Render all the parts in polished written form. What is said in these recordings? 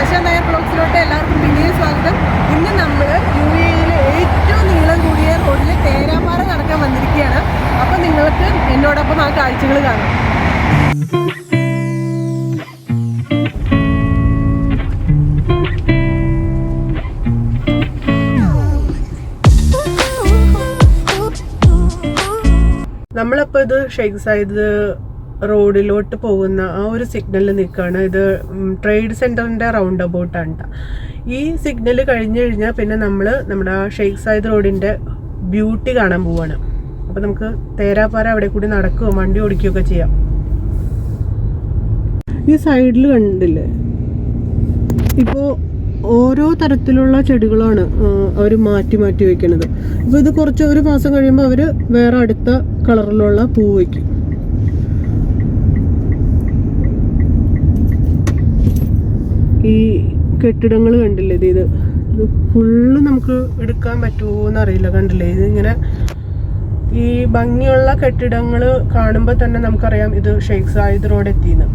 പ്രശാന്ത് നായർ ബ്ലോഗ്സിലോട്ട് എല്ലാവർക്കും പിന്നെയും സ്വാഗതം. ഇന്ന് നമ്മൾ UAE-യിലെ ഏറ്റവും നീളം കൂടിയ റോഡിൽ തേരാപ്പാറ നടക്കാൻ വന്നിരിക്കുകയാണ്. അപ്പോൾ നിങ്ങൾക്ക് എന്നോടൊപ്പം ആ കാഴ്ചകൾ കാണാം. നമ്മളിപ്പോൾ ഇത് ഷെയ്ഖ് സയ്യിദ് റോഡിലോട്ട് പോകുന്ന ആ ഒരു സിഗ്നലിൽ നിൽക്കുകയാണ്. ഇത് ട്രേഡ് സെൻറ്ററിൻ്റെ റൗണ്ട് അബൌട്ടാണ്. ഈ സിഗ്നൽ കഴിഞ്ഞ് കഴിഞ്ഞാൽ പിന്നെ നമ്മൾ നമ്മുടെ ആ ഷെയ്ഖ് സയ്യിദ് റോഡിൻ്റെ ബ്യൂട്ടി കാണാൻ പോവാണ്. അപ്പോൾ നമുക്ക് തേരാപ്പാറ അവിടെ കൂടി നടക്കുകയോ വണ്ടി ഓടിക്കുകയൊക്കെ ചെയ്യാം. ഈ സൈഡിൽ കണ്ടില്ലേ, ഇപ്പോൾ ഓരോ തരത്തിലുള്ള ചെടികളാണ് അവർ മാറ്റി മാറ്റി വയ്ക്കുന്നത്. ഇപ്പോൾ ഇത് ഒരു മാസം കഴിയുമ്പോൾ അവർ വേറെ അടുത്ത കളറിലുള്ള പൂ വയ്ക്കും. ഈ കെട്ടിടങ്ങൾ കണ്ടില്ലേ, ഇത് ഫുള്ള് നമുക്ക് എടുക്കാൻ പറ്റുമോ എന്നറിയില്ല. കണ്ടില്ലേ, ഇതിങ്ങനെ ഈ ഭംഗിയുള്ള കെട്ടിടങ്ങൾ കാണുമ്പോൾ തന്നെ നമുക്കറിയാം ഇത് ഷെയ്ഖ് സയ്യിദ് റോഡ് എത്തിയെന്ന്.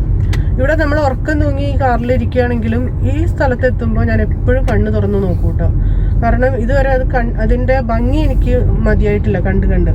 ഇവിടെ നമ്മൾ ഉറക്കം തൂങ്ങി ഈ കാറിലിരിക്കുകയാണെങ്കിലും ഈ സ്ഥലത്തെത്തുമ്പോൾ ഞാൻ എപ്പോഴും കണ്ണ് തുറന്ന് നോക്കൂ കേട്ടോ. കാരണം ഇതുവരെ അതിൻ്റെ ഭംഗി എനിക്ക് മതിയായിട്ടില്ല കണ്ട്.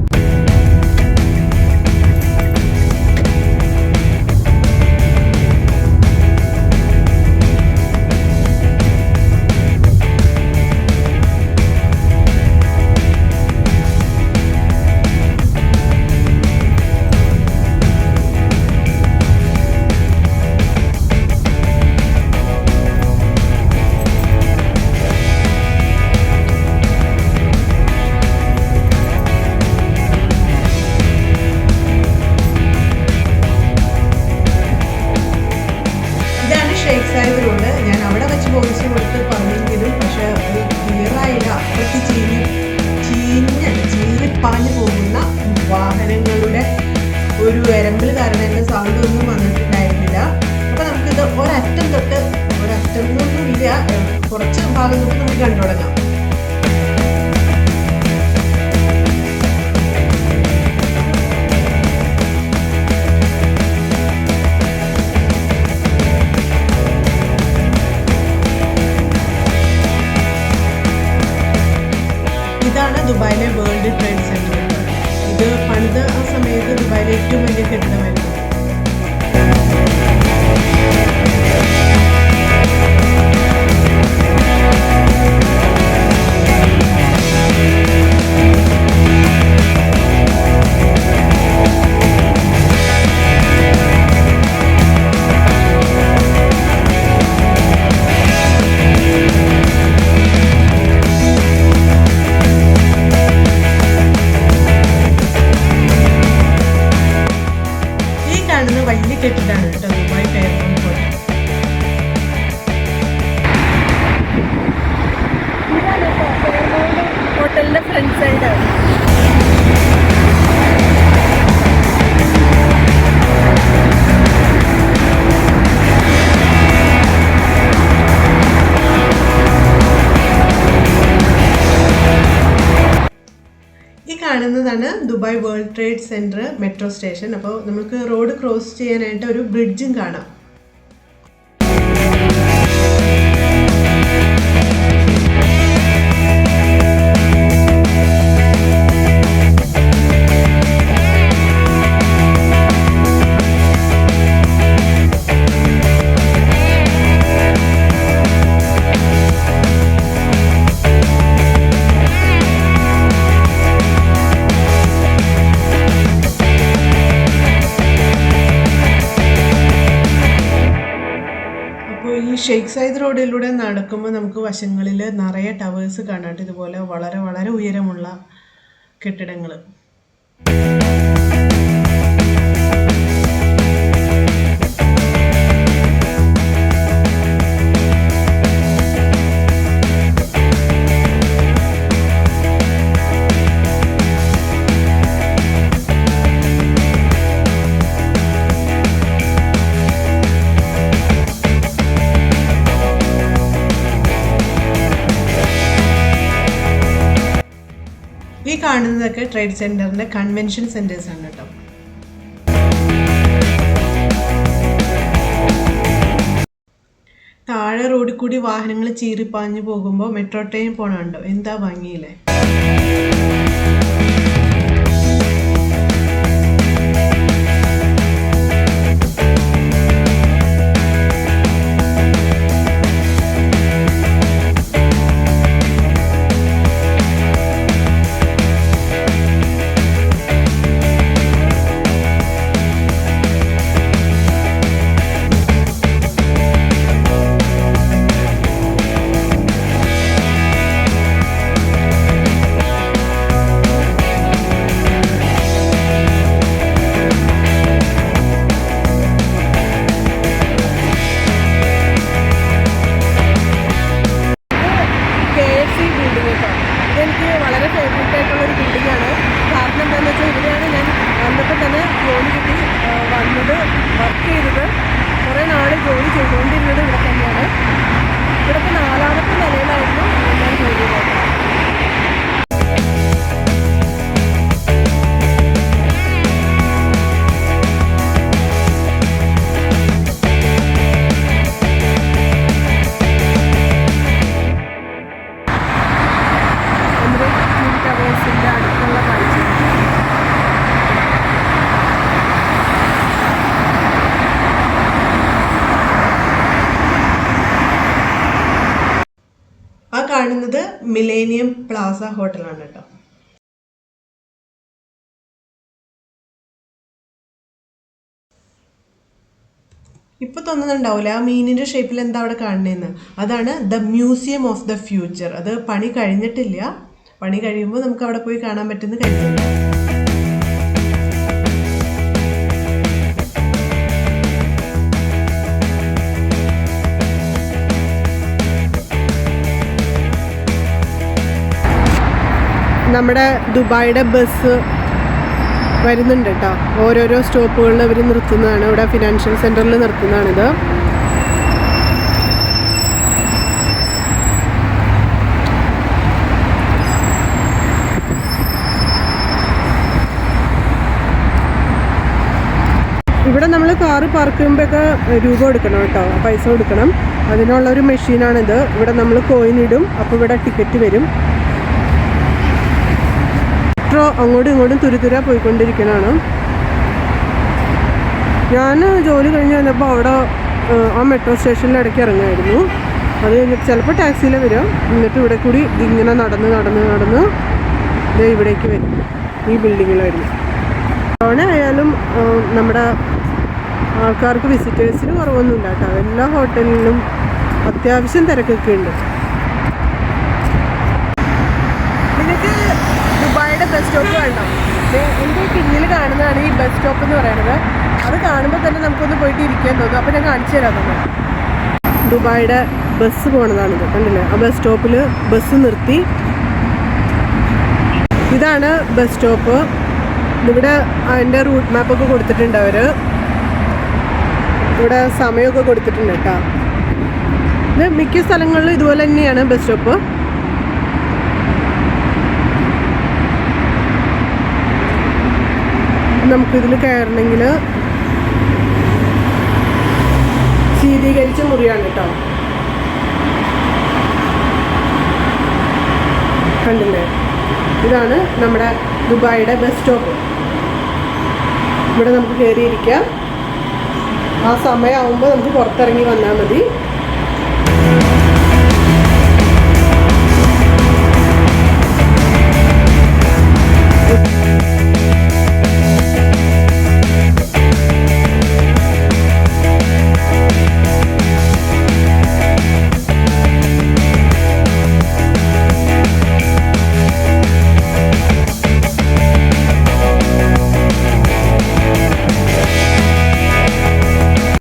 ഷെയ്ഖ് സയ്യിദ് റോഡ് ഞാൻ അവിടെ വെച്ച് വോയിസ് കൊടുത്ത് പറഞ്ഞെങ്കിലും പക്ഷെ അത് ക്ലിയറായില്ല. അത്രയ്ക്ക് ചീറിപ്പാഞ്ഞു പോകുന്ന വാഹനങ്ങളുടെ ഒരു എരമ്പിൽ കാരണം എൻ്റെ സൗണ്ട് ഒന്നും വന്നിട്ടുണ്ടായിരുന്നില്ല. അപ്പോൾ നമുക്കിത് ഒരറ്റം തൊട്ടൊന്നും ഇല്ല, കുറച്ച് ഭാഗം തൊട്ട് നമുക്ക് കണ്ടു തുടങ്ങാം. ഇതാണ് ദുബായിലെ വേൾഡ് ട്രേഡ് സെൻറ്റർ. ഇത് പണിത ആ സമയത്ത് ദുബായിലെ ഏറ്റവും വലിയ കെട്ടിടമായിരുന്നു. വലിയ കെട്ടിടാണ് കേട്ടോ ദുബായ് ഫെയർമൗണ്ട് ഹോട്ടൽ. ഹോട്ടലിന്റെ ഫ്രണ്ട് സൈഡാണ്. ഈ കാണുന്നതാണ് Dubai world trade centre metro station. അപ്പോൾ നമുക്ക് റോഡ് ക്രോസ് ചെയ്യാനായിട്ട് ഒരു ബ്രിഡ്ജും കാണാം. ഈ ഷെയ്ഖ് സയ്യിദ് റോഡിലൂടെ നടക്കുമ്പോൾ നമുക്ക് വശങ്ങളിൽ നിറയെ ടവേഴ്സ് കാണാം. ഇതുപോലെ വളരെ വളരെ ഉയരമുള്ള കെട്ടിടങ്ങൾ. ഈ കാണുന്നതൊക്കെ ട്രേഡ് സെൻറ്ററിൻ്റെ കൺവെൻഷൻ സെൻറ്റേഴ്സാണ് കേട്ടോ. താഴെ താഴെ റോഡിൽ കൂടി വാഹനങ്ങൾ ചീറിപ്പാഞ്ഞു പോകുമ്പോൾ മെട്രോ ട്രെയിൻ പോണുണ്ടോ, എന്താ ഭംഗിയില്ലേ. എനിക്ക് വളരെ ഫേവറേറ്റ് ആയിട്ടുള്ളൊരു ബിൽഡിങ്ങാണ്. കാരണം എന്താണെന്ന് വെച്ചാൽ ഇവിടെയാണ് ഞാൻ വന്നപ്പോൾ തന്നെ ജോലി കിട്ടി വന്നത്, വർക്ക് ചെയ്തത്, കുറേ നാൾ ജോലി ചെയ്തുകൊണ്ടിരുന്നത് ഇവിടെ തന്നെയാണ്. ഇവിടുത്തെ 4ാമത്തെ നിലയിലായിരുന്നു ഞാൻ ജോലി ചെയ്തത്. ആ കാണുന്നത് മിലേനിയം പ്ലാസ ഹോട്ടലാണ് കേട്ടോ. ഇപ്പൊ തോന്നുന്നുണ്ടാവില്ല ആ മീനിന്റെ ഷേപ്പിൽ എന്താ അവിടെ കാണുന്നതെന്ന്. അതാണ് the museum of the future. അത് പണി കഴിഞ്ഞിട്ടില്ല, പണി കഴിയുമ്പോൾ നമുക്ക് അവിടെ പോയി കാണാൻ പറ്റുന്ന കരുതുന്നു. നമ്മുടെ ദുബായിയുടെ ബസ് വരുന്നുണ്ട് കേട്ടോ. ഓരോരോ സ്റ്റോപ്പുകളിൽ അവർ നിർത്തുന്നതാണ്. ഇവിടെ ഫിനാൻഷ്യൽ സെൻറ്ററിൽ നിർത്തുന്നതാണിത്. ഇവിടെ നമ്മൾ കാറ് പാർക്ക് ചെയ്യുമ്പോഴൊക്കെ രൂപ കൊടുക്കണം കേട്ടോ, പൈസ കൊടുക്കണം. അതിനുള്ളൊരു മെഷീനാണിത്. ഇവിടെ നമ്മൾ കോയിൻ ഇടും, അപ്പോൾ ഇവിടെ ടിക്കറ്റ് വരും. മെട്രോ അങ്ങോട്ടും ഇങ്ങോട്ടും തുരുതുര പോയിക്കൊണ്ടിരിക്കുന്നതാണ്. ഞാൻ ജോലി കഴിഞ്ഞ് വന്നപ്പോൾ അവിടെ ആ മെട്രോ സ്റ്റേഷനിൽ ഇടയ്ക്ക് ഇറങ്ങുമായിരുന്നു. അത് കഴിഞ്ഞിട്ട് ചിലപ്പോൾ ടാക്സിയിൽ വരും, എന്നിട്ട് ഇവിടെ കൂടി ഇങ്ങനെ നടന്ന് ഇവിടേക്ക് വരും, ഈ ബിൽഡിങ്ങിൽ വരും. തവണ ആയാലും നമ്മുടെ ആൾക്കാർക്ക് വിസിറ്റേഴ്സിന് കുറവൊന്നുമില്ല കേട്ടോ. എല്ലാ ഹോട്ടലിലും അത്യാവശ്യം തിരക്കൊക്കെ ഉണ്ട്. ദുബായിയുടെ ബസ് സ്റ്റോപ്പ് കാണണം. എൻ്റെ പിന്നിൽ കാണുന്നതാണ് ഈ ബസ് സ്റ്റോപ്പ് എന്ന് പറയുന്നത്. അത് കാണുമ്പോൾ തന്നെ നമുക്കൊന്ന് പോയിട്ട് ഇരിക്കാൻ തോന്നും. അപ്പോൾ ഞാൻ കാണിച്ചു തരാം തന്നെ. ദുബായിയുടെ ബസ് പോണതാണിത്, കണ്ടില്ലേ? ആ ബസ് സ്റ്റോപ്പിൽ ബസ് നിർത്തി. ഇതാണ് ബസ് സ്റ്റോപ്പ്. ഇവിടെ അതിൻ്റെ റൂട്ട് മാപ്പൊക്കെ കൊടുത്തിട്ടുണ്ട് അവർ. ഇവിടെ സമയമൊക്കെ കൊടുത്തിട്ടുണ്ട് കേട്ടോ. ഇത് മിക്ക സ്ഥലങ്ങളിലും ഇതുപോലെ തന്നെയാണ് ബസ് സ്റ്റോപ്പ്. നമുക്കിതിൽ കയറണമെങ്കിൽ ശീതീകരിച്ച മുറിയാണ് കേട്ടോ. കണ്ടില്ലേ? ഇതാണ് നമ്മുടെ ദുബായിയുടെ ബസ് സ്റ്റോപ്പ്. ഇവിടെ നമുക്ക് കയറിയിരിക്കാം. ആ സമയമാകുമ്പോൾ നമുക്ക് പുറത്തിറങ്ങി വന്നാൽ മതി.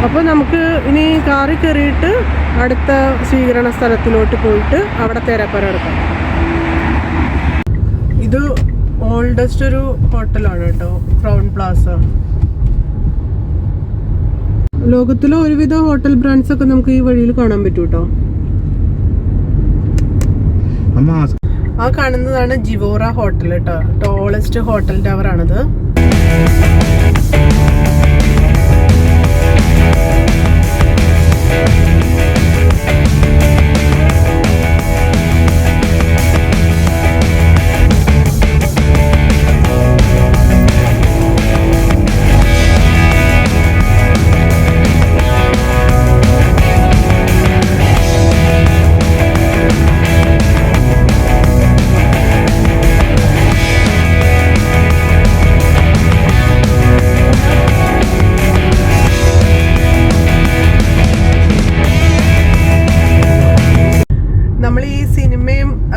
അപ്പോൾ നമുക്ക് ഇനി കാറിൽ കയറിയിട്ട് അടുത്ത സ്വീകരണ സ്ഥലത്തിലോട്ട് പോയിട്ട് അവിടെ തേരാപ്പര എടുക്കാം. ഇത് ഓൾഡസ്റ്റ് ഒരു ഹോട്ടലാണ് കേട്ടോ, ക്രൗൺ പ്ലാസ. ലോകത്തിലെ ഒരുവിധ ഹോട്ടൽ ബ്രാൻഡ്സ് ഒക്കെ നമുക്ക് ഈ വഴിയിൽ കാണാൻ പറ്റും കേട്ടോ. ആ കാണുന്നതാണ് ജിവോറ ഹോട്ടൽ കേട്ടോ. ടോളസ്റ്റ് ഹോട്ടൽ ടവർ ആണത്.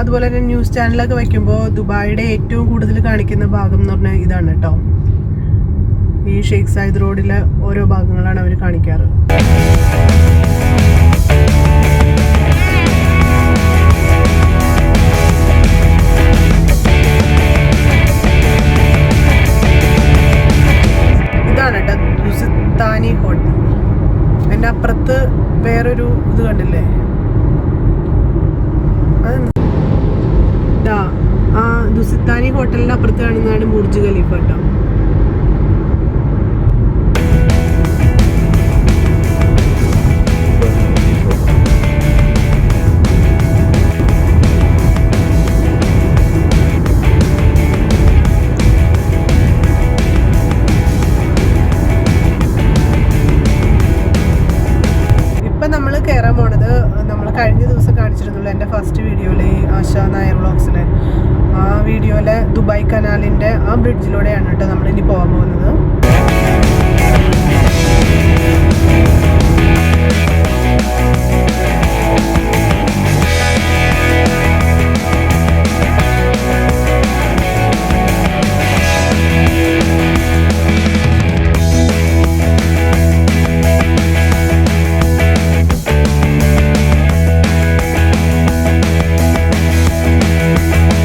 അതുപോലെ തന്നെ ന്യൂസ് ചാനലൊക്കെ വയ്ക്കുമ്പോൾ ദുബായിയുടെ ഏറ്റവും കൂടുതൽ കാണിക്കുന്ന ഭാഗം എന്ന് പറഞ്ഞാൽ ഇതാണ് കേട്ടോ. ഈ ഷെയ്ഖ് സായിദ് റോഡിലെ ഓരോ ഭാഗങ്ങളാണ് അവർ കാണിക്കാറ്. ഇതാണ് കേട്ടോ ദുസിത്താനി ഹോട്ടൽ. അതിൻ്റെ അപ്പുറത്ത് വേറൊരു ഇത് കണ്ടില്ലേ, ആ ദുസിത്താനി ഹോട്ടലിൻ്റെ അപ്പുറത്ത് കാണുന്നതാണ് ബുർജ് ഖലീഫ കേട്ടോ. നമ്മൾ കയറാൻ പോണത് നമ്മൾ കഴിഞ്ഞ ദിവസം കാണിച്ചിരുന്നുള്ളൂ എൻ്റെ ഫസ്റ്റ് വീഡിയോയിൽ, ഈ ആശ നായർ വ്ളോഗ്സിലെ ആ വീഡിയോയിലെ ദുബായ് കനാലിൻ്റെ ആ ബ്രിഡ്ജിലൂടെയാണ് കേട്ടോ നമ്മളിനി പോകാൻ പോകുന്നത്.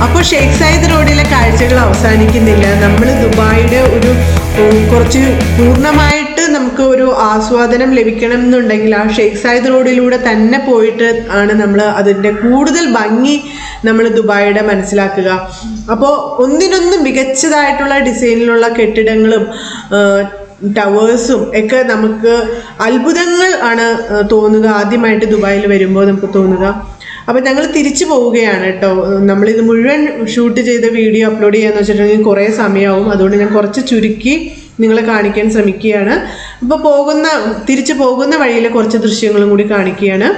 അപ്പോൾ ഷെയ്ഖ് സായിദ് റോഡിലെ കാഴ്ചകൾ അവസാനിക്കുന്നില്ല. നമ്മൾ ദുബായിയുടെ ഒരു കുറച്ച് പൂർണ്ണമായിട്ട് നമുക്ക് ഒരു ആസ്വാദനം ലഭിക്കണം എന്നുണ്ടെങ്കിൽ ആ ഷെയ്ഖ് സായിദ് റോഡിലൂടെ തന്നെ പോയിട്ട് ആണ് നമ്മൾ അതിൻ്റെ കൂടുതൽ ഭംഗി നമ്മൾ ദുബായിയുടെ മനസ്സിലാക്കുക. അപ്പോൾ ഒന്നിനൊന്നും മികച്ചതായിട്ടുള്ള ഡിസൈനിലുള്ള കെട്ടിടങ്ങളും ടവേഴ്സും ഒക്കെ നമുക്ക് അത്ഭുതങ്ങൾ ആണ് തോന്നുക ആദ്യമായിട്ട് ദുബായിൽ വരുമ്പോൾ നമുക്ക് തോന്നുക. അപ്പം ഞങ്ങൾ തിരിച്ചു പോവുകയാണ് കേട്ടോ. നമ്മളിത് മുഴുവൻ ഷൂട്ട് ചെയ്ത വീഡിയോ അപ്ലോഡ് ചെയ്യാന്ന് വെച്ചിട്ടുണ്ടെങ്കിൽ കുറേ സമയമാവും. അതുകൊണ്ട് ഞാൻ കുറച്ച് ചുരുക്കി നിങ്ങളെ കാണിക്കാൻ ശ്രമിക്കുകയാണ്. അപ്പോൾ തിരിച്ചു പോകുന്ന വഴിയിലെ കുറച്ച് ദൃശ്യങ്ങളും കൂടി കാണിക്കുകയാണ്.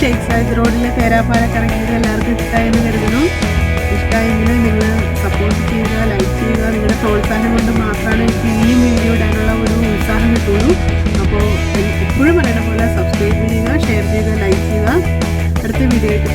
ഷെയ്ഖ് സായിദ് റോഡിലെ തേരാപ്പാലൊക്കെ ഇറങ്ങിയത് എല്ലാവർക്കും ഇഷ്ടമായെന്ന് കരുതുന്നു. ഇഷ്ടമായെങ്കിൽ നിങ്ങൾ സപ്പോർട്ട് ചെയ്യുക, ലൈക്ക് ചെയ്യുക. നിങ്ങളുടെ പ്രോത്സാഹനം കൊണ്ട് മാത്രമാണ് എനിക്ക് ഇനിയും വീഡിയോ ഇടാനുള്ള ഒരു ഉത്സാഹം കിട്ടുള്ളൂ. അപ്പോൾ എപ്പോഴും പറയുന്ന പോലെ സബ്സ്ക്രൈബ് ചെയ്യുക, ഷെയർ ചെയ്യുക, ലൈക്ക് ചെയ്യുക. അടുത്ത വീഡിയോ ആയിട്ട്